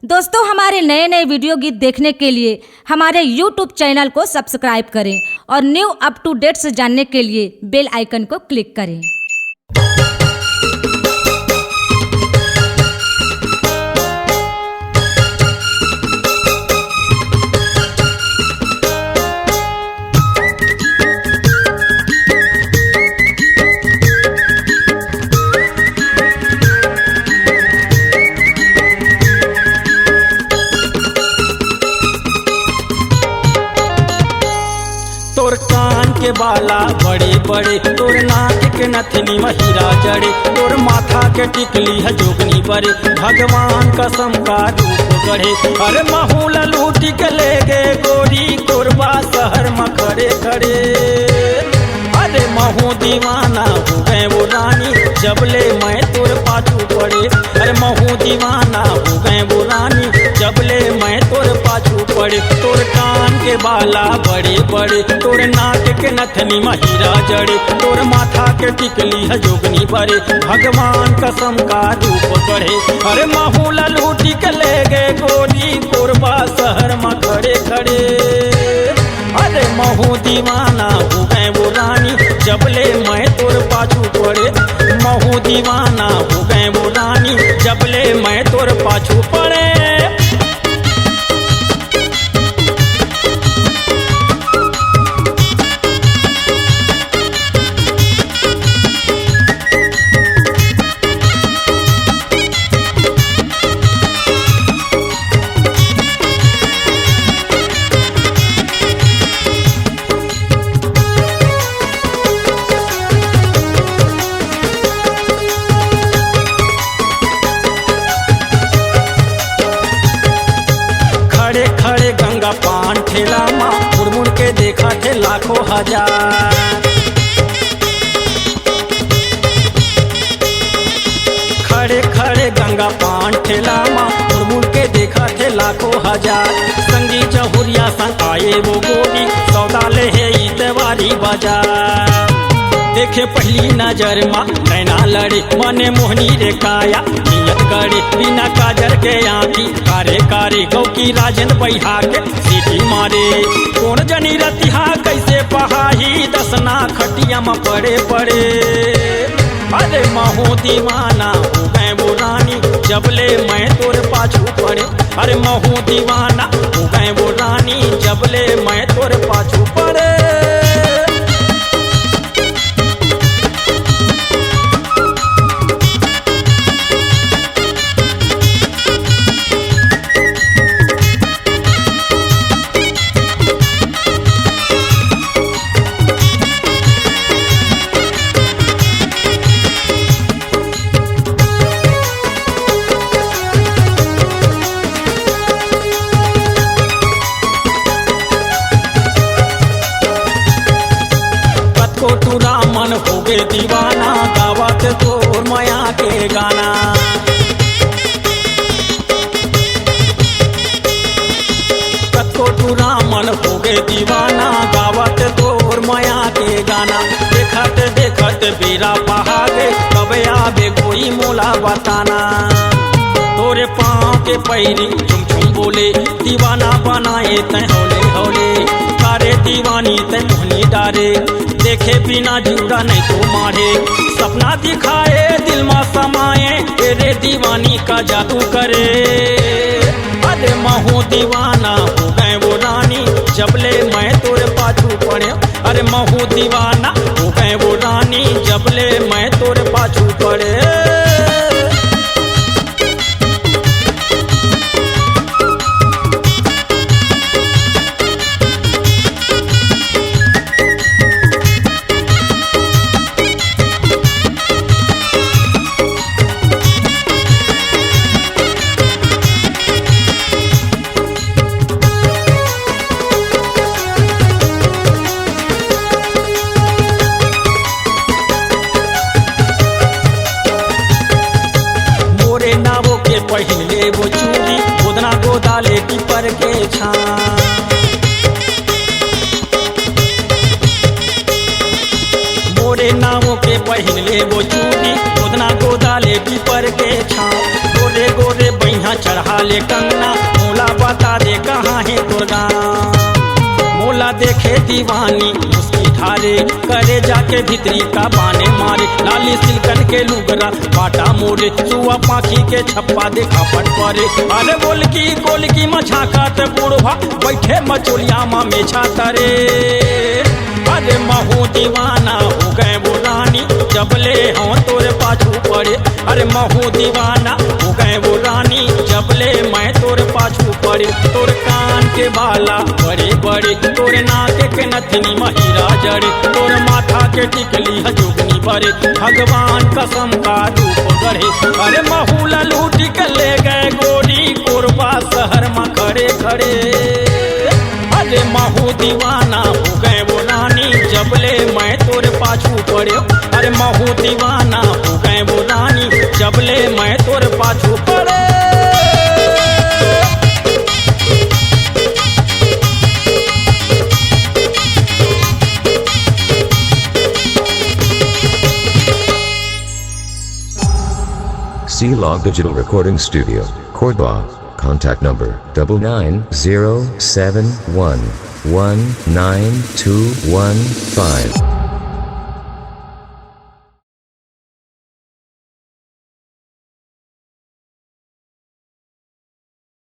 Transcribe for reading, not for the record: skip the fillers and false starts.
दोस्तों, हमारे नए नए वीडियो गीत देखने के लिए हमारे YouTube चैनल को सब्सक्राइब करें और न्यू अप टू डेट्स जानने के लिए बेल आइकन को क्लिक करें। तोर कान के बाला बड़े बड़े, तोर नाक के नथनी में हीरा जड़े, तोर माथा के टिकली है जोगनी बड़े, भगवान कसम का रूप गढ़े। अरे महूला लूटी के ले गे गोरी, कोरबा शहर में खड़े खड़े। अरे महू दीवाना हो गए वो रानी, जबले मैं तोर पाछू पड़े। अरे महू दीवाना हो गए वो रानी, जबले मैं तोर पाछू पड़े। तोर कान के बाला बड़े बड़े, तोर नाक के नथनी में हीरा जड़े, तोर माथा के टिकली है जोगनी बड़े, भगवान कसम का रूप गढ़े। अरे महूला लूटी के ले गए गोरी, कोरबा शहर में खड़े खड़े। अरे महू दीवाना हो गए वो रानी, जबले मैं तोर पाछू पड़े। महू दीवाना हो गए वो रानी, जबले मैं तोर पाछू पड़े। खड़े खड़े गंगा पान ठेला माँ, मुड़ मुड़ के देखा थे लाखों हजार। खड़े खड़े गंगा पान ठेला माँ, मुड़ मुड़ के देखा थे लाखों हजार। संगी जहुरिया संग आए वो गोरी, सौदा ले है इतवारी बाजार। देखे पहली नजर माँ नैना लड़े, मने मोहनी रे काया नियत करे। बिना काजर के आँखी कारे कारे, गौ की राजन बैहा के सीटी मारे। कौन जनी रतिहा कैसे पहाही, दसना खटिया में पड़े पड़े। अरे महू दीवाना हो गए वो रानी, जबले मैं तोर पाछू पड़े। अरे महू दीवाना हो गए वो रानी, जबले मैं तोर पाछू पड़े। कोटूरा मन हो गे दीवाना, गावत तोर माया के गाना। कोटूरा मन हो गे दीवाना, गावत तोर माया के गाना। देखत देखत बेरा पहागे, कब आवे कोई मोला बताना। तोरे पाँव के पैरी झुम झुम बोले, दीवाना बनाए तै हौले हौले। कारे दीवानी तै मोहनी डारे, देखे बिना जुड़ा नहीं तो मारे। सपना दिखाए दिल में समाए, तेरे दीवानी का जादू करे। अरे महू दीवाना हो गए वो रानी, जबले मैं तोरे पाछू पड़े। अरे महू दीवाना हो गए वो रानी, जबले मैं तोरे पाछू पड़े। पहले वो चूड़ी, गोदना गोदाले पीपर के छां। मोरे नावों के पहले वो चूड़ी, गोदना गोदाले पीपर के छां। गोरे गोरे बैहा चढ़ा ले कंग महीना मोला बता दे कहाँ है तोर गाँव। मोला देखे दीवानी उसकी ढारे करे जाके भीतरी का बाने मारे लाली सिल्कन के लुगरा बाटा मोरे सुआ पाखी के छप्पा देखा पट परे अरे गोल की मछाका बुढ़वा बैठे मचोलिया मा मेछा तरे अरे महू दीवाना हो गए वो रानी जबले हों तोरे पाछू पड़े अरे महू दीवाना हो गए वो रानी जबले मैं तोरे पाछू पड़े तोर कान के बाला बड़े बड़े तोरे नाक के नथनी महिरा जड़े तोर माथा के टिकली हजोगनी बड़े भगवान कसम का रूप गढ़े अरे महू ललू टिक ले गए गोरी कोरबा शहर में खड़े खड़े अरे महू दीवाना हो गए वो रानी जबले मैं तोरे पाछू पड़े अरे महू दीवाना हो गए वो रानी जबले मैं तोरे पाछू पड़े। C-Log Digital Recording Studio, Cordoba. Contact number 99071192115.